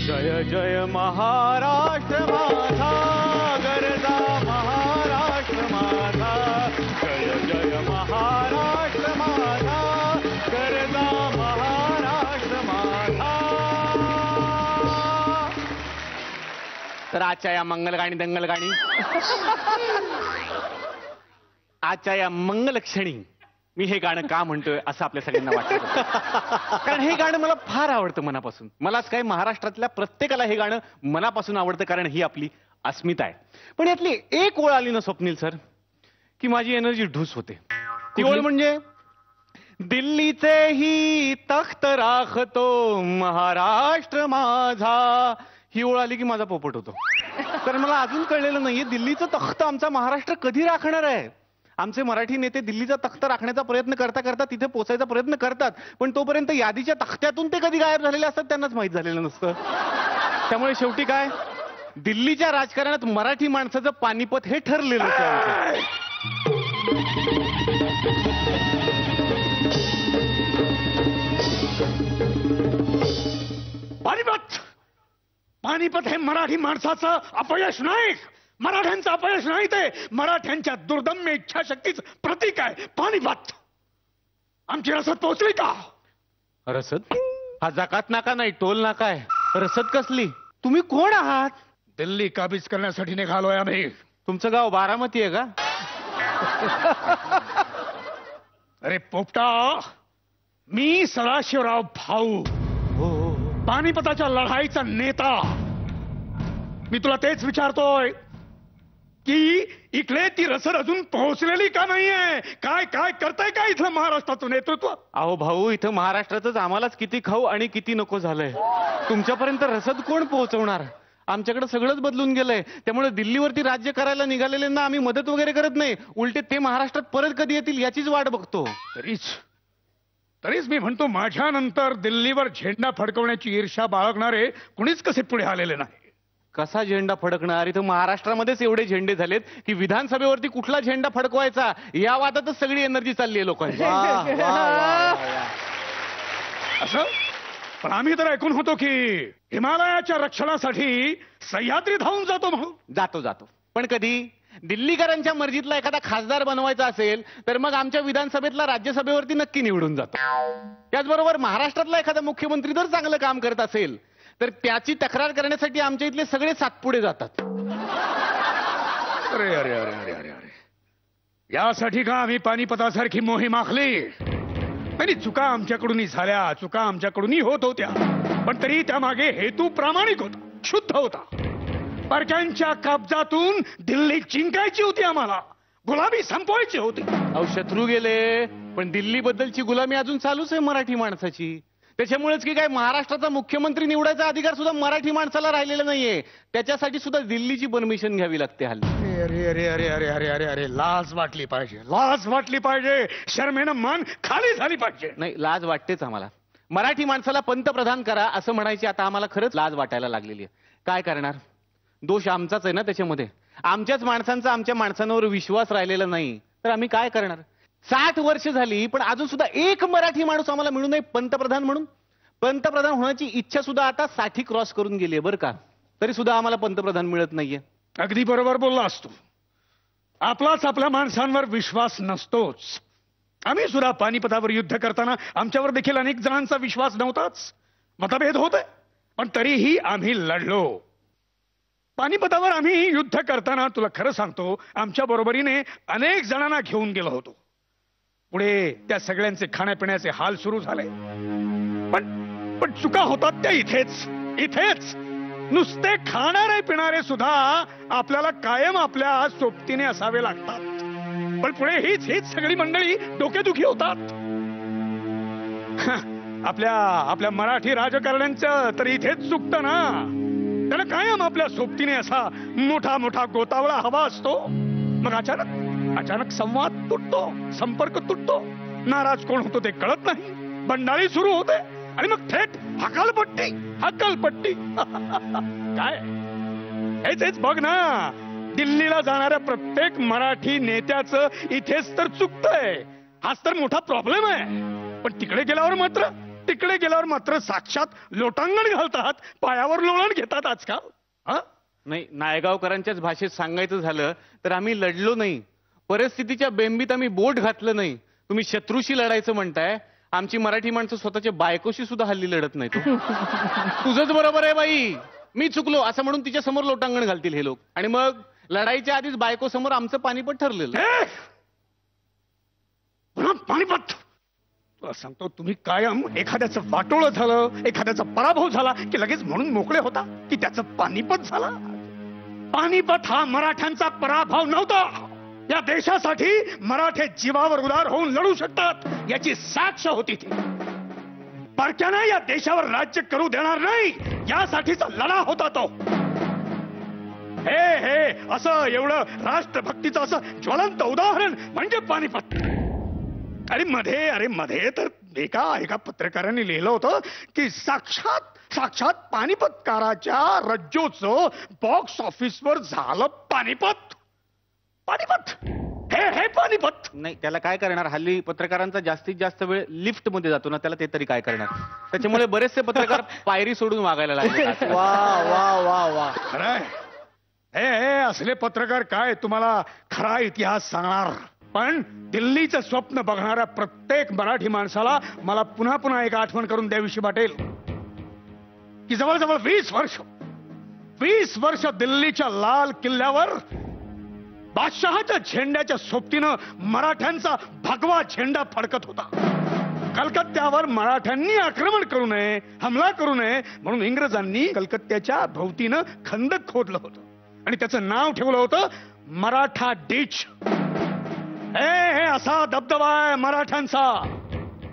जय जय महाराष्ट्र माझा, गरजा महाराष्ट्र माझा, जय जय महाराष्ट्र माझा, गरजा महाराष्ट्र माझा. तर आजच्या या मंगलगाणी दंगलगाणी, आजच्या या मंगलक्षणी मी हे गाणं का म्हणतोय असं आपल्या सगळ्यांना वाटतं. कारण हे गाणं मला फार आवडतं मनापासून. मलाच काय, महाराष्ट्रातल्या प्रत्येकाला हे गाणं मनापासून आवडतं, कारण ही आपली अस्मिता आहे. पण यातली एक ओळ आली ना स्वप्नील सर की माझी एनर्जी ढूस होते. ती ओळ म्हणजे दिल्लीचे ही तख्त राखतो महाराष्ट्र माझा. ही ओळ आली की माझा पोपट होतो. तर मला अजून कळलेलं नाहीये दिल्लीचं तख्त आमचा महाराष्ट्र कधी राखणार आहे. आमचे मराठी नेते दिल्लीचा तख्त राखण्याचा प्रयत्न करता करता तिथे पोचायचा प्रयत्न करतात, पण तोपर्यंत यादीच्या तख्त्यातून ते कधी गायब झालेले असतात त्यांनाच माहित झालेलं नसतं. त्यामुळे शेवटी काय, दिल्लीच्या राजकारणात मराठी माणसाचं पानिपत हे ठरलेलं होतं. पानिपत पानिपत हे मराठी माणसाचं अपयश नाही, मराठ्यांचं अपयश नाही, ते मराठ्यांच्या दुर्दम्य इच्छाशक्तीच प्रतीक आहे. पानिपत आमची रसद पोहोचली का? रसद? हा जकात नाका नाही, टोल नाका आहे. रसद कसली? तुम्ही कोण आहात? दिल्ली काबीज करण्यासाठी निघालोय आम्ही. तुमचं गाव बारामती आहे का? अरे पोपटा, मी सदाशिवराव भाऊ, पानिपताच्या लढाईचा नेता. मी तुला तेच विचारतोय की इकडे ती रसद अजून पोहोचलेली का नाहीये? काय काय करताय का इथलं महाराष्ट्राचं नेतृत्व? अहो भाऊ, इथं महाराष्ट्रातच आम्हालाच किती खाऊ आणि किती नको झालंय. तुमच्यापर्यंत रसद कोण पोहोचवणार? आमच्याकडे सगळंच बदलून गेलंय. त्यामुळे दिल्लीवरती राज्य करायला निघालेल्यांना आम्ही मदत वगैरे करत नाही, उलटे ते महाराष्ट्रात परत कधी येतील याचीच वाट बघतो. तरीच मी म्हणतो, माझ्यानंतर दिल्लीवर झेंडा फडकवण्याची ईर्ष्या बाळगणारे कुणीच कसे पुढे आलेले नाही. कसा झेंडा फडकणार? इथं महाराष्ट्रामध्येच एवढे झेंडे झालेत की विधानसभेवरती कुठला झेंडा फडकवायचा या वादातच सगळी एनर्जी चालली आहे लोकांची. असं? पण आम्ही तर ऐकून होतो की हिमालयाच्या रक्षणासाठी सह्याद्री धावून जातो म्हणून. जातो पण कधी दिल्लीकरांच्या मर्जीतला एखादा खासदार बनवायचा असेल तर मग आमच्या विधानसभेतला राज्यसभेवरती नक्की निवडून जातो. त्याचबरोबर महाराष्ट्रातला एखादा मुख्यमंत्री जर चांगलं काम करत असेल तर त्याची तक्रार करण्यासाठी आमच्या इथले सगळे सातपुडे जातात. अरे अरे अरे अरे अरे अरे, यासाठी का आम्ही पानिपतासारखी मोहीम आखली? नाही, चुका आमच्याकडूनही झाल्या, चुका आमच्याकडूनही होत होत्या, पण तरी त्यामागे हेतू प्रामाणिक होता, शुद्ध होता. परक्यांच्या कब्जातून दिल्ली जिंकायची होती, आम्हाला गुलामी संपवायची होती. अहो शत्रू गेले, पण दिल्ली बद्दलची गुलामी अजून चालूच आहे मराठी माणसाची. त्याच्यामुळेच की काय, महाराष्ट्राचा मुख्यमंत्री निवडायचा अधिकार सुद्धा मराठी माणसाला राहिलेला नाहीये. त्याच्यासाठी सुद्धा दिल्लीची परमिशन घ्यावी लागते हल्ली. अरे अरे अरे अरे अरे अरे अरे, लाज वाटली पाहिजे, लाज वाटली पाहिजे. शर्मेनं मान खाली झाली पाहिजे. नाही, लाज वाटतेच आम्हाला. मराठी माणसाला पंतप्रधान करा असं म्हणायची आता आम्हाला खरंच लाज वाटायला लागलेली आहे. काय करणार, दोष आमचाच आहे ना त्याच्यामध्ये. आमच्याच माणसांचा आमच्या माणसांवर विश्वास राहिलेला नाही तर आम्ही काय करणार? 60 वर्ष झाली पण अजून सुद्धा एक मराठी माणूस आम्हाला मिळू नये पंतप्रधान म्हणून. पंतप्रधान होण्याची इच्छा सुद्धा आता 60 क्रॉस करून गेली आहे बरं का, तरी सुद्धा आम्हाला पंतप्रधान मिळत नाहीये. अगदी बरोबर बोलला असतो. आपलाच आपल्या माणसांवर विश्वास नसतोच. आम्ही सुद्धा पानिपतावर युद्ध करताना आमच्यावर देखील अनेक जणांचा विश्वास नव्हताच, मतभेद होते, पण तरीही आम्ही लढलो. पानिपतावर आम्ही युद्ध करताना तुला खरं सांगतो, आमच्या बरोबरीने अनेक जणांना घेऊन गेलो होतो. पुढे त्या सगळ्यांचे खाण्यापिण्याचे हाल सुरू झाले, पण चुका होतात त्या इथेच. नुसते खाणारे पिणारे सुद्धा आपल्याला कायम आपल्या सोबतीने असावे लागतात, पण पुढे हीच सगळी मंडळी डोकेदुखी होतात. आपल्या मराठी राजकारण्यांचं तर इथेच चुकतं ना. त्याला कायम आपल्या सोबतीने असा मोठा मोठा गोतावळा हवा असतो. मग अचानक संवाद तुटतो, संपर्क तुटतो, नाराज कोण होतो ते कळत नाही, बंडाळी सुरू होते आणि मग थेट हकालपट्टी. काय हेच बघ ना, दिल्लीला जाणाऱ्या प्रत्येक मराठी नेत्याचं इथेच तर चुकतंय. हाच तर मोठा प्रॉब्लेम आहे. पण तिकडे गेल्यावर मात्र तिकडे गेल्यावर मात्र साक्षात लोटांगण घालतात, पायावर लोळण घेतात आजकाल. हा? नाही, नायगावकरांच्याच भाषेत सांगायचं झालं तर आम्ही लढलो नाही, परिस्थितीच्या बेंबीत आम्ही बोट घातलं नाही. तुम्ही शत्रूशी लढायचं म्हणताय, आमची मराठी माणसं स्वतःच्या बायकोशी सुद्धा हल्ली लढत नाही. तुझंच बरोबर आहे बाई, मी चुकलो असं म्हणून तिच्या समोर लोटांगण घालतील हे लोक, आणि मग लढाईच्या आधीच बायको समोर आमचं पानिपत ठरलेलं. पुन्हा पानिपत. तुला सांगतो, तुम्ही कायम एखाद्याचं वाटोळं झालं, एखाद्याचा पराभव झाला की लगेच म्हणून मोकळे होता की त्याचं पानिपत झाला. पानिपत हा मराठ्यांचा पराभव नव्हता. या देशासाठी मराठे जीवावर उदार होऊन लढू शकतात याची साक्ष होती ती. परक्याने या देशावर राज्य करू देणार नाही यासाठीचा लढा होता तो. हे असं एवढं राष्ट्रभक्तीचं असं ज्वलंत उदाहरण म्हणजे पानिपत. अरे मध्ये तर एका पत्रकाराने लिहिलं होतं की साक्षात पानिपतकाराच्या रज्जोचं बॉक्स ऑफिसवर झालं पानिपत. हे पानिपत. नाही, त्याला काय करणार, हल्ली पत्रकारांचा जास्तीत जास्त वेळ लिफ्ट मध्ये जातो ना, त्याला ते तरी काय करणार. त्याच्यामुळे बरेचसे पत्रकार पायरी सोडून वागायला लागले. वा वा वा वा. खरंय. हे असले पत्रकार काय तुम्हाला खरा इतिहास सांगणार. पण दिल्लीचं स्वप्न बघणाऱ्या प्रत्येक मराठी माणसाला मला पुन्हा पुन्हा एक आठवण करून द्यावीशी वाटेल की जवळजवळ 20 वर्ष दिल्लीच्या लाल किल्ल्यावर बादशहाच्या झेंड्याच्या सोबतीनं मराठ्यांचा भगवा झेंडा फडकत होता. कलकत्त्यावर मराठ्यांनी आक्रमण करू नये, हमला करू नये म्हणून इंग्रजांनी कलकत्त्याच्या भोवतीनं खंदक खोदलं होतं आणि त्याचं नाव ठेवलं होतं मराठा डीच. हे असा दबदबा आहे मराठ्यांचा.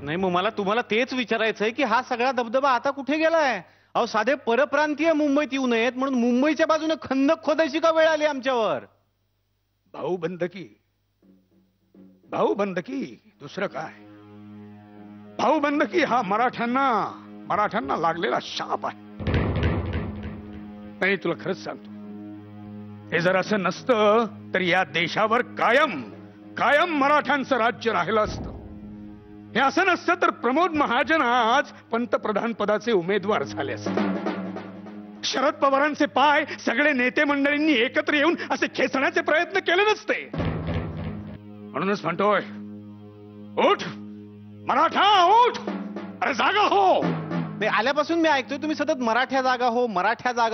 नाही, मग मला तुम्हाला तेच विचारायचंय की हा सगळा दबदबा आता कुठे गेलाय. अहो, साधे परप्रांतीय मुंबईत येऊ नयेत म्हणून मुंबईच्या बाजूने खंदक खोदायची का वेळ आली आमच्यावर. भाऊबंदकी दुसरं काय. भाऊबंदकी हा मराठ्यांना लागलेला शाप आहे. नाही, तुला खरंच सांगतो, हे जर असं नसतं तर या देशावर कायम मराठ्यांचं राज्य राहिलं असतं. हे असं नसतं तर प्रमोद महाजन आज पंतप्रधान पदाचे उमेदवार झाले असते. शरद पवारांचे पाय सगळे नेते मंडळींनी एकत्र येऊन असे खेचण्याचे प्रयत्न केले नसते. म्हणूनच म्हणतोय, उठ मराठा, उठ. अरे जागा हो. नाही, आल्यापासून मी ऐकतोय तुम्ही सतत मराठ्या जागा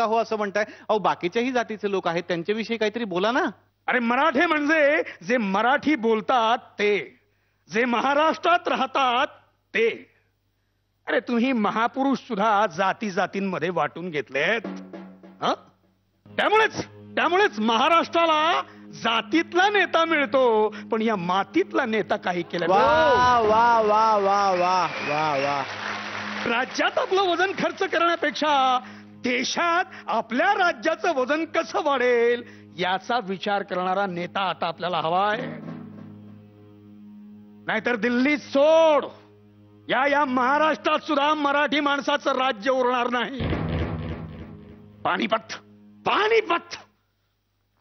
हो असं म्हणताय. अहो, बाकीच्याही जातीचे लोक आहेत, त्यांच्याविषयी काहीतरी बोला ना. अरे मराठे म्हणजे जे मराठी बोलतात ते, जे महाराष्ट्रात राहतात ते. अरे तुम्ही महापुरुष सुद्धा जातींमध्ये वाटून घेतलेत. त्यामुळेच महाराष्ट्राला जातीतला नेता मिळतो, पण या मातीतला नेता काही केलं. वा वा वा वा वा वा वा. राज्यात आपलं वजन खर्च करण्यापेक्षा देशात आपल्या राज्याचं वजन कसं वाढेल याचा विचार करणारा नेता आता आपल्याला हवाय. नाहीतर दिल्लीत सोड, या महाराष्ट्रात सुद्धा मराठी माणसाचं राज्य उरणार नाही. पानिपत.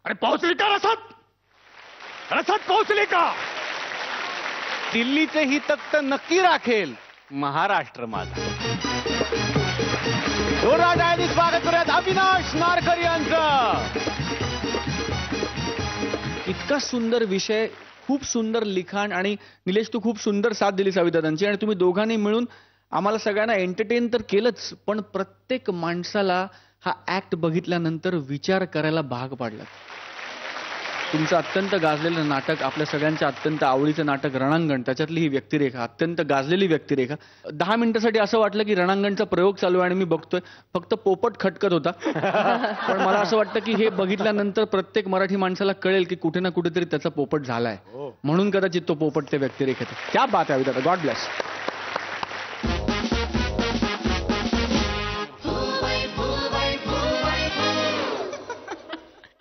अरे पोहोचली का रसात पोहोचली का. दिल्लीचे ही तख्त नक्की राखेल महाराष्ट्र माझा. जोरदार टाळ्यांनी स्वागत करूयात अविनाश नारकर यांचं. इतका सुंदर विषय, खूप सुंदर लिखाण, आणि निलेश तू खूप सुंदर साथ दिली साविदादांची, आणि तुम्ही दोघांनी मिळून आम्हाला सगळ्यांना एंटरटेन तर केलंच, पण प्रत्येक माणसाला हा ऍक्ट बघितल्यानंतर विचार करायला भाग पाडला. तुमचं अत्यंत गाजलेलं नाटक, आपल्या सगळ्यांच्या अत्यंत आवडीचं नाटक रणांगण, त्याच्यातली ही व्यक्तिरेखा, अत्यंत गाजलेली व्यक्तिरेखा. 10 मिनिटासाठी असं वाटलं की रणांगणचा प्रयोग चालू आहे आणि मी बघतोय फक्त पोपट खटकत होता. पण मला असं वाटतं की हे बघितल्यानंतर प्रत्येक मराठी माणसाला कळेल की कुठे ना कुठेतरी त्याचा पोपट झालाय, म्हणून कदाचित तो पोपट त्या व्यक्तिरेखेत. क्या बात आहे. God bless.